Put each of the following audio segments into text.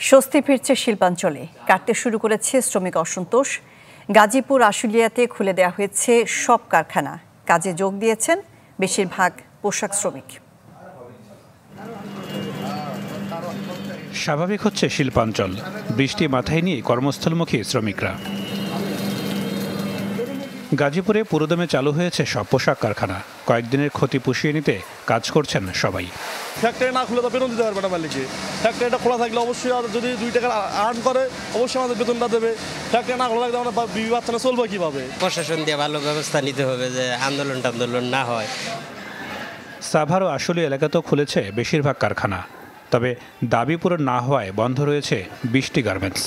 স্বস্তি ফিরছে শিল্পাঞ্চলে, কাটতে শুরু করেছে শ্রমিক অসন্তোষ। গাজীপুর আশুলিয়াতে খুলে দেওয়া হয়েছে সব কারখানা, কাজে যোগ দিয়েছেন বেশিরভাগ পোশাক শ্রমিক। স্বাভাবিক হচ্ছে শিল্পাঞ্চল, বৃষ্টি মাথায় নিয়ে কর্মস্থলমুখী শ্রমিকরা। গাজীপুরে পুরোদমে চালু হয়েছে সব পোশাক কারখানা, কয়েকদিনের ক্ষতি পুষিয়ে নিতে কাজ করছেন সবাই। ফ্যাক্টরি না খুলে তো বেতন দিতে পারবে না মালিককে। ফ্যাক্টরিটা খোলা থাকলে অবশ্যই যদি 2 টাকা আর্ন করে অবশ্যই আমাদের বেতনটা দেবে। ফ্যাক্টরি না খোলা থাকলে আমরা বিবি বাচ্চারা চলবে কীভাবে? প্রশাসন দিয়ে ভালো ব্যবস্থা নিতে হবে যে আন্দোলন না হয়। সাভার ও আশুলিয়া এলাকাতেও খুলেছে বেশিরভাগ কারখানা, তবে দাবি পূরণ না হওয়ায় বন্ধ রয়েছে 20টি গার্মেন্টস।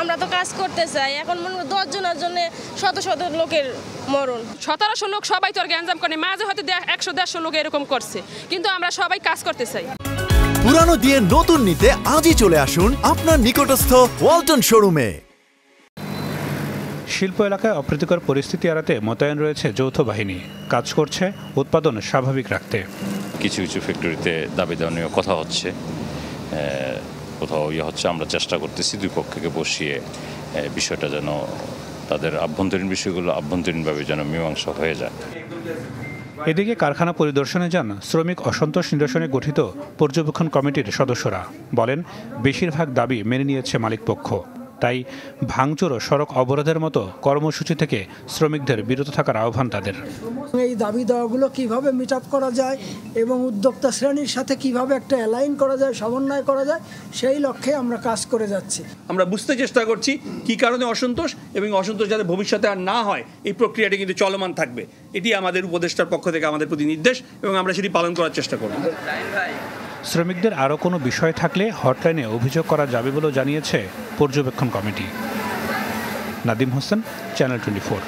আমরা তো কাজ করতে চাই, এখন মনে হয় 10 জনের জন্য শত শত লোকের মরণ। 1700 লোক সবাই তো গ্যাঞ্জাম করে, মাঝে হয়তো 100-150 লোক এরকম করছে, কিন্তু আমরা সবাই কাজ করতে চাই। পুরানো দিয়ে নতুন নিতে আজই চলে আসুন আপনার নিকটস্থ ওয়ালটন শোরুমে। শিল্প এলাকায় অপ্রীতিকর পরিস্থিতি এড়াতে মোতায়েন রয়েছে যৌথ বাহিনী, কাজ করছে উৎপাদন স্বাভাবিক রাখতে। কিছু কিছু ফ্যাক্টরিতে দাবি দেওয়া নিয়ে কথা হচ্ছে, কোথাও হচ্ছে। আমরা চেষ্টা করতেছি দুই পক্ষকে বসিয়ে বিষয়টা যেন তাদের আভ্যন্তরীণ বিষয়গুলো আভ্যন্তরীণভাবে যেন মীমাংসা হয়ে যায়। এদিকে কারখানা পরিদর্শনে যান শ্রমিক অসন্তোষ নিরসনে গঠিত পর্যবেক্ষণ কমিটির সদস্যরা। বলেন, বেশিরভাগ দাবি মেনে নিয়েছে মালিকপক্ষ, তাই ভাঙচুর ও সড়ক অবরোধের মতো কর্মসূচি থেকে শ্রমিকদের বিরত থাকার আহ্বান তাদের। এই দাবি দেওয়াগুলো কিভাবে মিট আপ করা যায় এবং উদ্যোক্তা শ্রেণীর সাথে কিভাবে একটা অ্যালাইন করা যায়, সমন্বয় করা যায়, সেই লক্ষ্যে আমরা কাজ করে যাচ্ছি। আমরা বুঝতে চেষ্টা করছি কি কারণে অসন্তোষ, এবং অসন্তোষ যাতে ভবিষ্যতে আর না হয় এই প্রক্রিয়াটি কিন্তু চলমান থাকবে। এটি আমাদের উপদেষ্টার পক্ষ থেকে আমাদের প্রতি নির্দেশ, এবং আমরা সেটি পালন করার চেষ্টা করব। শ্রমিকদের আরও কোনো বিষয় থাকলে হটলাইনে অভিযোগ করা যাবে বলেও জানিয়েছে পর্যবেক্ষণ কমিটি। নাদিম হোসেন, চ্যানেল 24।